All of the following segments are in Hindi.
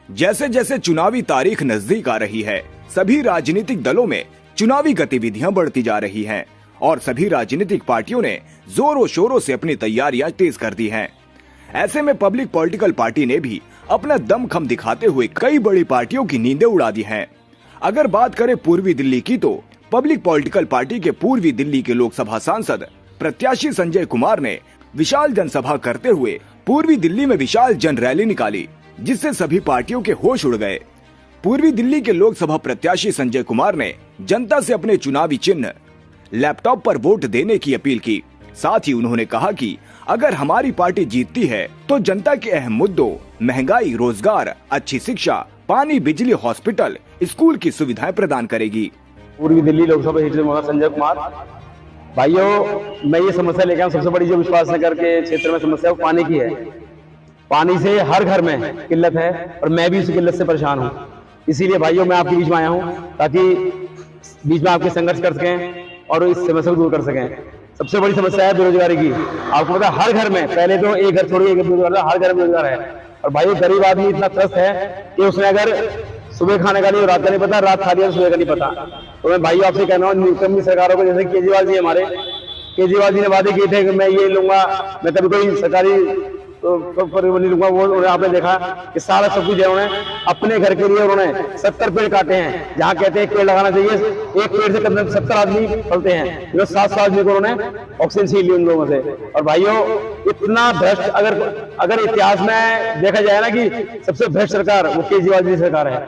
जैसे जैसे चुनावी तारीख नजदीक आ रही है, सभी राजनीतिक दलों में चुनावी गतिविधियां बढ़ती जा रही हैं और सभी राजनीतिक पार्टियों ने जोरों शोरों से अपनी तैयारियां तेज कर दी हैं। ऐसे में पब्लिक पॉलिटिकल पार्टी ने भी अपना दमखम दिखाते हुए कई बड़ी पार्टियों की नींदें उड़ा दी हैं। अगर बात करें पूर्वी दिल्ली की, तो पब्लिक पॉलिटिकल पार्टी के पूर्वी दिल्ली के लोकसभा सांसद प्रत्याशी संजय कुमार ने विशाल जनसभा करते हुए पूर्वी दिल्ली में विशाल जन रैली निकाली, जिससे सभी पार्टियों के होश उड़ गए। पूर्वी दिल्ली के लोकसभा प्रत्याशी संजय कुमार ने जनता से अपने चुनावी चिन्ह लैपटॉप पर वोट देने की अपील की। साथ ही उन्होंने कहा कि अगर हमारी पार्टी जीतती है तो जनता के अहम मुद्दों महंगाई, रोजगार, अच्छी शिक्षा, पानी, बिजली, हॉस्पिटल, स्कूल की सुविधाएं प्रदान करेगी। पूर्वी दिल्ली लोकसभा सीट से संजय कुमार। भाइयों, मैं ये समस्या लेकर आया, सबसे बड़ी जो विश्वास नगर के क्षेत्र में समस्या वो पानी की है। पानी से हर घर में किल्लत है और मैं भी उस किल्लत से परेशान हूँ। इसीलिए भाइयों मैं आपके बीच में आया हूँ ताकि बीच में आपके संघर्ष कर सकें और इस समस्या को दूर कर सकें। सबसे बड़ी समस्या है बेरोजगारी की। आपको पता है हर घर में, पहले तो एक घर छोड़िए बेरोजगार, हर घर में बेरोजगार है। और भाइयों गरीब आदमी इतना त्रस्त है कि उसने अगर सुबह खाने का नहीं, रात का नहीं पता, रात खा लिया सुबह का नहीं पता। तो मैं भाइयों आपसे कहना हूँ निकम्मी सरकारों को, जैसे केजरीवाल जी हमारे, केजरीवाल जी ने वादे किए थे कि मैं ये लूंगा, मैं कभी कोई सरकारी तो नहीं लूंगा। वो आपने देखा कि सारा सब कुछ है, उन्होंने अपने घर के लिए उन्होंने 70 पेड़ काटे हैं। जहाँ कहते हैं एक पेड़ लगाना चाहिए, एक पेड़ से कम 70 आदमी फलते हैं। 700 आदमी को उन्होंने ऑक्सीजन छीन ली उन लोगों से। और भाइयों इतना भ्रष्ट, अगर इतिहास में देखा जाए ना कि सबसे भ्रष्ट सरकार वो केजरीवाल जी सरकार है।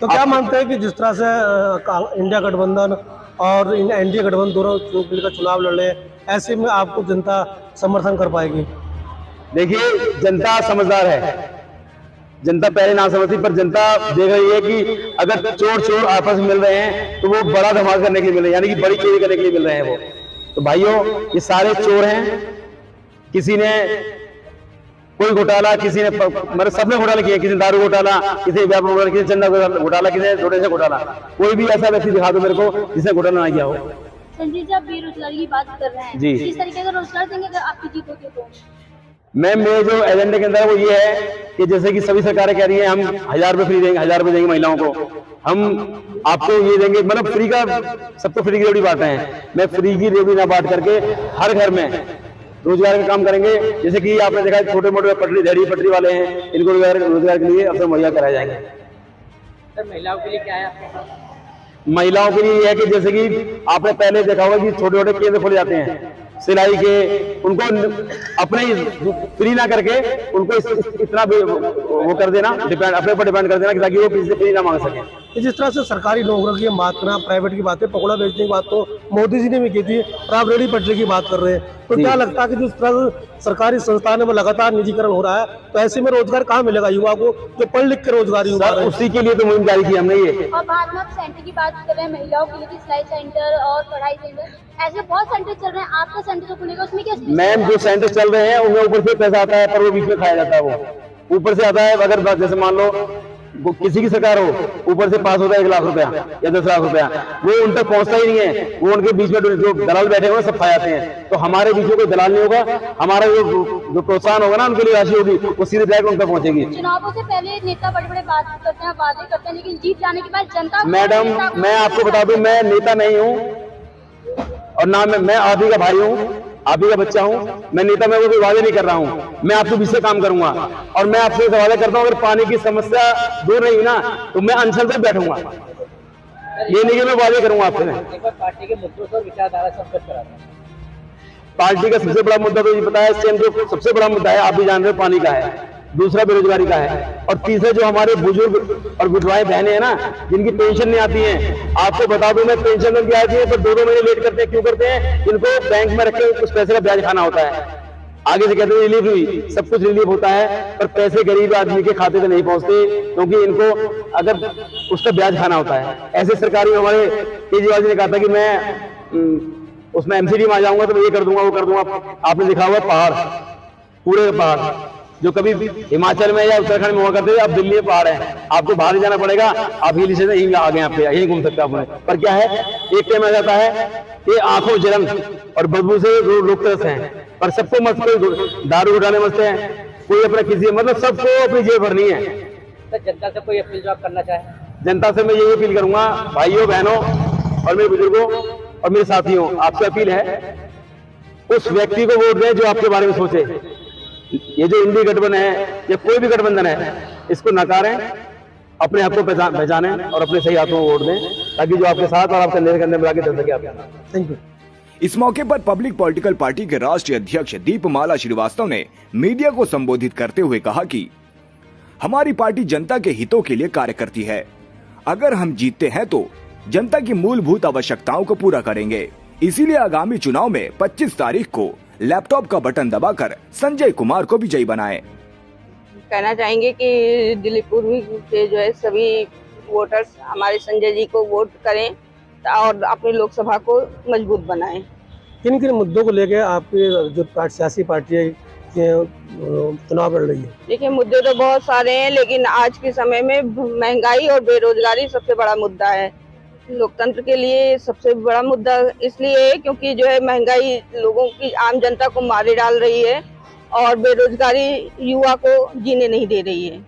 तो क्या मानते हैं कि जिस तरह से इंडिया गठबंधन और एनडीए गठबंधन दोनों मिलकर चुनाव लड़ रहे हैं, ऐसे में आपको जनता समर्थन कर पाएगी? देखिए, जनता समझदार है। जनता पहले ना समझती, पर जनता देख रही है कि अगर चोर आपस में मिल रहे हैं तो वो बड़ा धमाल करने के लिए मिल रहे हैं, यानी कि बड़ी चोरी करने के लिए मिल रहे हैं वो। तो भाइयों ये सारे चोर हैं। किसी ने कोई घोटाला, किसी ने मतलब सबने घोटाला किया। किसी ने दारू घोटाला, किसी ने व्यापार घोटाला, किसी ने चंदा घोटाला, किसी ने डोनेशन घोटाला। कोई भी ऐसा व्यक्ति दिखा दो मेरे को जिसने घोटाला ना किया हो। संजय जी, आप बेरोजगारी की बात कर रहे हैं जी, किस तरीके का रोजगार देंगे अगर आपकी जीत होगी तो? मेरे जो एजेंडे के अंदर है वो ये है कि जैसे कि सभी सरकारें कह रही हैं हम 1000 रुपये फ्री देंगे, 1000 रुपये देंगे महिलाओं को, हम आपको ये देंगे। मतलब फ्री का, सब तो फ्री की रेवड़ी बांटे हैं। मैं फ्री की रेवड़ी ना बांट करके हर घर में रोजगार का काम करेंगे। जैसे कि आपने देखा छोटे मोटे पटरी धेड़ी पटरी वाले हैं, इनको रोजगार के लिए अवसर मुहैया कराए जाएंगे। सर महिलाओं के लिए क्या है? महिलाओं के लिए यह है कि जैसे कि आपने पहले देखा होगा कि छोटे छोटे केंद्र खोले जाते हैं सिलाई के, उनको अपने फ्री ना करके उनको इतना वो कर देना, डिपेंड अपने ऊपर डिपेंड कर देना ताकि वो किसी से फ्री ना मांग सके। जिस तरह से सरकारी नौकरी की बात करना, प्राइवेट की बात है, पकौड़ा बेचने की बात तो मोदी जी ने भी की थी और आप रेडी पटरी की बात कर रहे हैं। तो क्या लगता है कि जिस तरह से सरकारी संस्थानों में लगातार निजीकरण हो रहा है, तो ऐसे में रोजगार कहाँ मिलेगा युवा को जो पढ़ लिख के रोजगार? उसी के लिए तो मुहिम जारी की हमने ये। और बाद में आप सेंटर की बात कर रहे हैं, महिलाओं के लिए सिलाई सेंटर और पढ़ाई सेंटर, ऐसे बहुत सेंटर चल रहे हैं। आपका सेंटर जो खुलेगा उसमें क्या? मैम जो सेंटर चल रहे हैं उनमें ऊपर से पैसा आता है, पर वो बीच में खाया जाता है। वो ऊपर से आता है। अगर जैसे मान लो किसी की सरकार हो, ऊपर से पास होता है 1 लाख रुपया या 10 लाख रुपया, वो उन तक पहुंचता ही नहीं है। वो उनके बीच में जो दलाल बैठे हुए सब खा जाते हैं। तो हमारे बीच में कोई दलाल नहीं होगा। हमारा जो प्रोत्साहन होगा ना उनके लिए राशि होगी, वो सीधे डायरेक्ट उन तक पहुंचेगी। चुनावों से पहले नेता बड़े बड़े बात करते हैं, वादे करते हैं, लेकिन जीत जाने के बाद जनता। मैडम मैं आपको बता दूं, मैं नेता नहीं हूँ और ना मैं आप ही का भाई हूँ, आप ही का बच्चा हूँ। मैं नेता में कोई वादे नहीं कर रहा हूँ। मैं आपके बीच से काम करूंगा और मैं आपसे वादा करता हूँ अगर पानी की समस्या दूर नहीं ना तो मैं अनशन तक बैठूंगा। ये नहीं कि मैं वादे करूंगा आपसे। पार्टी के मुद्दों पर विचारधारा संकट कराता है। पार्टी का सबसे बड़ा मुद्दा तो ये पता है, जो सबसे बड़ा मुद्दा है आप भी जान रहे हो, पानी का है, दूसरा बेरोजगारी का है, और तीसरा जो हमारे बुजुर्ग और विधवाएं बहनें हैं ना जिनकी पेंशन नहीं आती है। आपको बता दूं मैं, पेंशन उनकी आती है पर 2-2 महीने लेट करते हैं। क्यों करते हैं? इनको बैंक में रख के उस पैसे का ब्याज खाना होता है। आगे से कहते हैं रिलीफ हुई, सब कुछ रिलीफ होता है पर पैसे गरीब आदमी के खाते में नहीं पहुंचते, क्योंकि इनको अगर उसका ब्याज खाना होता है। ऐसे सरकारी हमारे केजरीवाल जी ने कहा था कि मैं उसमें एमसीडी में आ जाऊंगा तो मैं ये कर दूंगा वो कर दूंगा। आपने दिखा हुआ पहाड़, पूरे पहाड़ जो कभी हिमाचल में या उत्तराखंड में हुआ करते थे, अब दिल्ली में पहाड़ है। आपको बाहर ही जाना पड़ेगा, आप हिल स्टेशन यहीं आ गए, आप यहीं घूम सकते हैं। पर क्या है, एक टाइम आ जाता है कि आंखों जलन और बदबू से लोग तरस हैं, पर सबको मस्त, कोई दारू उठाने मस्त है, कोई अपना किसी, मतलब सबको अपनी जेब भरनी है। सर जनता से कोई अपील जो आप करना चाहें? जनता से मैं यही अपील करूंगा, भाइयों बहनों और मेरे बुजुर्गों और मेरे साथियों, आपसे अपील है उस व्यक्ति को वोट दें जो आपके बारे में सोचे। ये जो इंडी गठबंधन है या कोई भी गठबंधन है, इसको नकारें, अपने हक को पहचानें और अपने सही हाथों में वोट दें, ताकि जो आपके साथ और आपके अंदर के अंदर मिला के चल सके आपके। Thank you. इस मौके पर पब्लिक पॉलिटिकल पार्टी के राष्ट्रीय अध्यक्ष दीपमाला श्रीवास्तव ने मीडिया को संबोधित करते हुए कहा कि हमारी पार्टी जनता के हितों के लिए कार्य करती है। अगर हम जीतते हैं तो जनता की मूलभूत आवश्यकताओं को पूरा करेंगे। इसीलिए आगामी चुनाव में 25 तारीख को लैपटॉप का बटन दबाकर संजय कुमार को विजयी बनाएं। कहना चाहेंगे कि दिलीप पूर्वी के जो है सभी वोटर्स हमारे संजय जी को वोट करें और अपनी लोकसभा को मजबूत बनाएं। किन किन मुद्दों को लेकर आपकी जो सियासी पार्टी चुनाव लड़ रही है? देखिए, मुद्दे तो बहुत सारे हैं, लेकिन आज के समय में महंगाई और बेरोजगारी सबसे बड़ा मुद्दा है। लोकतंत्र के लिए सबसे बड़ा मुद्दा इसलिए है क्योंकि जो है महंगाई लोगों की, आम जनता को मारे डाल रही है और बेरोजगारी युवा को जीने नहीं दे रही है।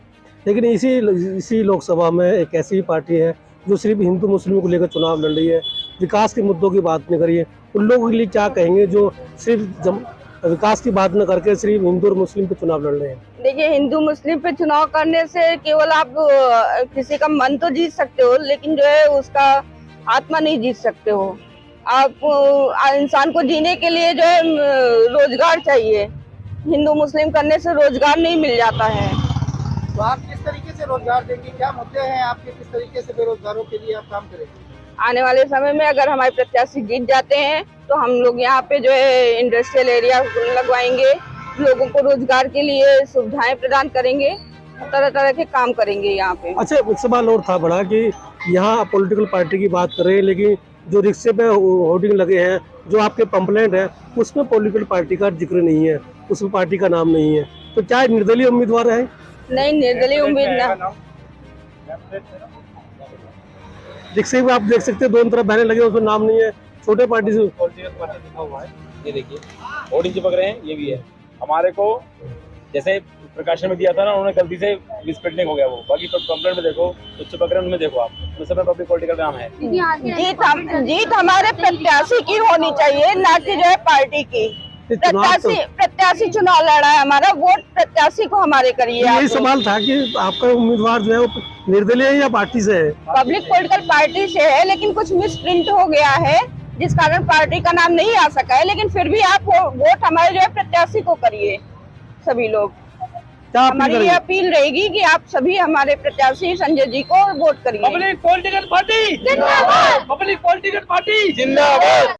लेकिन इसी लोकसभा में एक ऐसी पार्टी है जो सिर्फ हिंदू मुस्लिम को लेकर चुनाव लड़ रही है, विकास के मुद्दों की बात नहीं करिए। उन लोगों के लिए क्या कहेंगे जो सिर्फ विकास की बात न करके सिर्फ हिंदू और मुस्लिम पे चुनाव लड़ रहे हैं? देखिए, हिंदू मुस्लिम पे चुनाव करने से केवल आप किसी का मन तो जीत सकते हो, लेकिन जो है उसका आत्मा नहीं जीत सकते हो। आप इंसान को जीने के लिए जो है रोजगार चाहिए। हिंदू मुस्लिम करने से रोजगार नहीं मिल जाता है। तो आप किस तरीके से रोजगार देंगे? क्या मुद्दे हैं आपके? किस तरीके से बेरोजगारों के लिए आप काम करेंगे? आने वाले समय में अगर हमारे प्रत्याशी जीत जाते हैं तो हम लोग यहाँ पे जो है इंडस्ट्रियल एरिया लगवाएंगे, लोगों को रोजगार के लिए सुविधाएं प्रदान करेंगे, तरह तरह के काम करेंगे यहाँ पे। अच्छा, एक सवाल और था बड़ा कि यहाँ पॉलिटिकल पार्टी की बात कर रहे हैं, लेकिन जो रिक्शे पे होर्डिंग लगे हैं, जो आपके पंपलेट है, उसमें पॉलिटिकल पार्टी का जिक्र नहीं है, उसमें पार्टी का नाम नहीं है। तो क्या निर्दलीय उम्मीदवार है? नहीं, निर्दलीय उम्मीदवार। रिक्शे में आप देख सकते हैं दोनों तरफ बैनर लगे, उसमें नाम नहीं है। छोटे पार्टी से पॉलिटिकल पार्टी लिखा हुआ है, ये देखिए होर्डिंग चिपक रहे हैं, ये भी है। हमारे को जैसे प्रकाशन में दिया था ना, उन्होंने गलती से मिसप्रिंटिंग हो गया वो। बाकी कंप्लेंट में देखो तो चिपक रहे हैं, उनमें देखो आप, उसमें पब्लिक पॉलिटिकल नाम है। जीत हमारे प्रत्याशी की होनी चाहिए, ना कि जो है पार्टी की। प्रत्याशी चुनाव लड़ा है, हमारा वोट प्रत्याशी को हमारे करिए। यही सवाल था कि आपका उम्मीदवार जो है वो निर्दलीय है या पार्टी से है? पब्लिक पॉलिटिकल पार्टी से है, लेकिन कुछ मिसप्रिंट हो गया है जिस कारण पार्टी का नाम नहीं आ सका है। लेकिन फिर भी आप वोट हमारे जो है प्रत्याशी को करिए। सभी लोग, हमारी ये अपील रहेगी कि आप सभी हमारे प्रत्याशी संजय जी को वोट करिए। पब्लिक पॉलिटिकल पार्टी जिंदाबाद! पब्लिक पॉलिटिकल पार्टी जिंदाबाद!